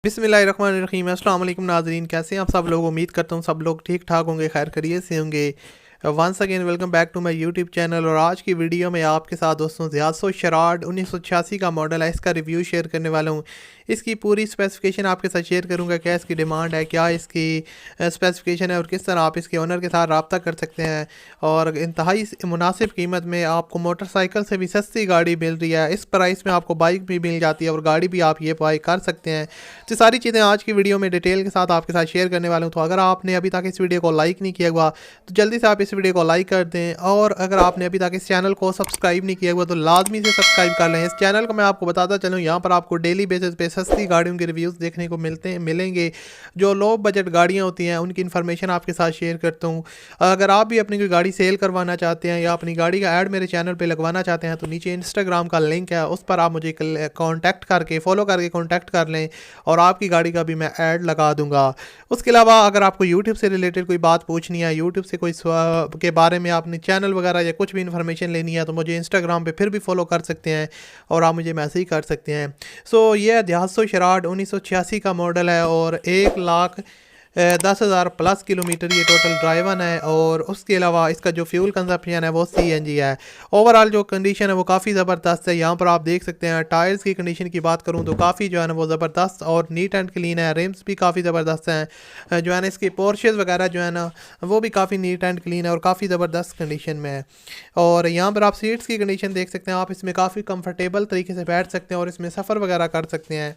बिस्मिल्लाहिर्रहमानिर्रहीम। अस्सलाम वालेकुम नाज़रीन, कैसे हैं आप सब लोग। उम्मीद करता हूँ सब लोग ठीक ठाक होंगे, खैर खैरियत से होंगे। Once again welcome back to my YouTube channel. और आज की वीडियो में आपके साथ दोस्तों ज़ियासो शराड 1986 का मॉडल है, इसका रिव्यू शेयर करने वाला हूँ। इसकी पूरी स्पेसिफिकेशन आपके साथ शेयर करूँगा, क्या इसकी डिमांड है, क्या इसकी स्पेसिफिकेशन है और किस तरह आप इसके ओनर के साथ रब्ता कर सकते हैं। और इंतहाई मुनासिब कीमत में आपको मोटरसाइकिल से भी सस्ती गाड़ी मिल रही है। इस प्राइस में आपको बाइक भी मिल जाती है और गाड़ी भी आप ये बाई कर सकते हैं। तो सारी चीज़ें आज की वीडियो में डिटेल के साथ आपके साथ शेयर करने वाला हूँ। तो अगर आपने अभी तक इस वीडियो को लाइक नहीं किया हुआ तो जल्दी से आप इस वीडियो को लाइक कर दें, और अगर आपने अभी तक इस चैनल को सब्सक्राइब नहीं किया हुआ तो लाजमी से सब्सक्राइब कर लें। इस चैनल को मैं आपको बताता चलूँ, यहाँ पर आपको डेली बेसिस पे सस्ती गाड़ियों के रिव्यूज़ देखने को मिलेंगे। जो लो बजट गाड़ियाँ होती हैं उनकी इन्फॉर्मेशन आपके साथ शेयर करता हूँ। अगर आप भी अपनी कोई गाड़ी सेल करवाना चाहते हैं या अपनी गाड़ी का ऐड मेरे चैनल पर लगवाना चाहते हैं तो नीचे इंस्टाग्राम का लिंक है, उस पर आप मुझे कॉन्टैक्ट करके फॉलो करके कॉन्टैक्ट कर लें और आपकी गाड़ी का भी मैं ऐड लगा दूंगा। उसके अलावा अगर आपको यूट्यूब से रिलेटेड कोई बात पूछनी है, यूट्यूब से कोई के बारे में आपने चैनल वगैरह या कुछ भी इन्फॉर्मेशन लेनी है तो मुझे इंस्टाग्राम पे फिर भी फॉलो कर सकते हैं और आप मुझे मैसेज कर सकते हैं। सो ये ज़ियासो शराड 1986 का मॉडल है और 1,10,000 प्लस किलोमीटर ये टोटल ड्राइवन है। और उसके अलावा इसका जो फ्यूल कंजप्शन है वो CNG है। ओवरऑल जो कंडीशन है वो काफ़ी ज़बरदस्त है। यहाँ पर आप देख सकते हैं टायर्स की कंडीशन की बात करूँ तो काफ़ी जो है ना वो ज़बरदस्त और नीट एंड क्लीन है। रिम्स भी काफ़ी ज़बरदस्त हैं, जो है ना इसकी पोर्शेस वगैरह जो है ना वो भी काफ़ी नीट एंड क्लीन है और काफ़ी ज़बरदस्त कंडीशन में है। और यहाँ पर आप सीट्स की कंडीशन देख सकते हैं, आप इसमें काफ़ी कंफर्टेबल तरीके से बैठ सकते हैं और इसमें सफ़र वगैरह कर सकते हैं।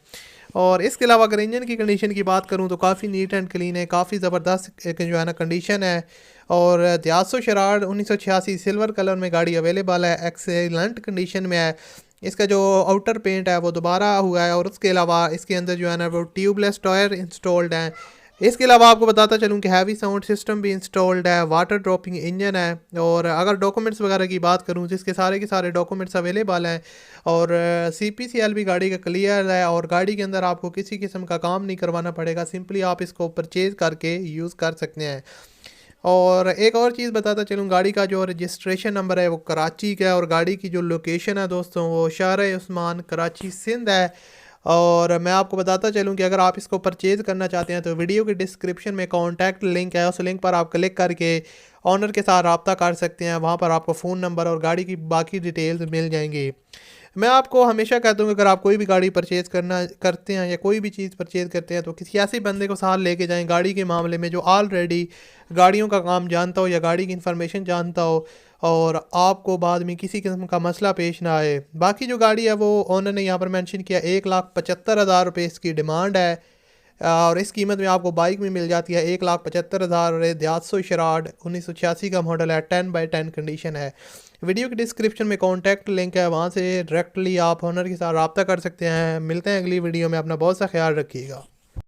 और इसके अलावा अगर इंजन की कंडीशन की बात करूं तो काफ़ी नीट एंड क्लीन है, काफ़ी ज़बरदस्त एक जो है ना कंडीशन है। और ज़ियासो शराड 1986 सिल्वर कलर में गाड़ी अवेलेबल है, एक्सेलेंट कंडीशन में है। इसका जो आउटर पेंट है वो दोबारा हुआ है और उसके अलावा इसके अंदर जो है ना वो ट्यूबलेस टायर इंस्टॉल्ड हैं। इसके अलावा आपको बताता चलूँ कि हैवी साउंड सिस्टम भी इंस्टॉल्ड है, वाटर ड्रॉपिंग इंजन है। और अगर डॉक्यूमेंट्स वगैरह की बात करूँ जिसके सारे के सारे डॉक्यूमेंट्स अवेलेबल हैं। और CPCL भी गाड़ी का क्लियर है और गाड़ी के अंदर आपको किसी किस्म का काम नहीं करवाना पड़ेगा, सिंपली आप इसको परचेज़ करके यूज़ कर सकते हैं। और एक और चीज़ बताता चलूँ, गाड़ी का जो रजिस्ट्रेशन नंबर है वो कराची का है और गाड़ी की जो लोकेशन है दोस्तों वो शार उस्मान कराची सिंध है। और मैं आपको बताता चलूँ कि अगर आप इसको परचेज़ करना चाहते हैं तो वीडियो के डिस्क्रिप्शन में कॉन्टैक्ट लिंक है, उस लिंक पर आप क्लिक करके ऑनर के साथ रब्ता कर सकते हैं। वहाँ पर आपको फ़ोन नंबर और गाड़ी की बाकी डिटेल्स मिल जाएंगी। मैं आपको हमेशा कहता हूँ कि अगर आप कोई भी गाड़ी परचेज़ करना करते हैं या कोई भी चीज़ परचेज़ करते हैं तो किसी ऐसे बंदे को साथ लेके जाएं गाड़ी के मामले में जो ऑलरेडी गाड़ियों का काम जानता हो या गाड़ी की इन्फॉर्मेशन जानता हो, और आपको बाद में किसी किस्म का मसला पेश ना आए। बाकी जो गाड़ी है वो ओनर ने यहाँ पर मेंशन किया 1,75,000 रुपये इसकी डिमांड है। और इस कीमत में आपको बाइक में मिल जाती है 1,75,000 और ज़ियासो शराड 1986 का मॉडल है, 10/10 कंडीशन है। वीडियो के डिस्क्रिप्शन में कॉन्टैक्ट लिंक है, वहाँ से डायरेक्टली आप ओनर के साथ रब्ता कर सकते हैं। मिलते हैं अगली वीडियो में, अपना बहुत सा ख्याल रखिएगा।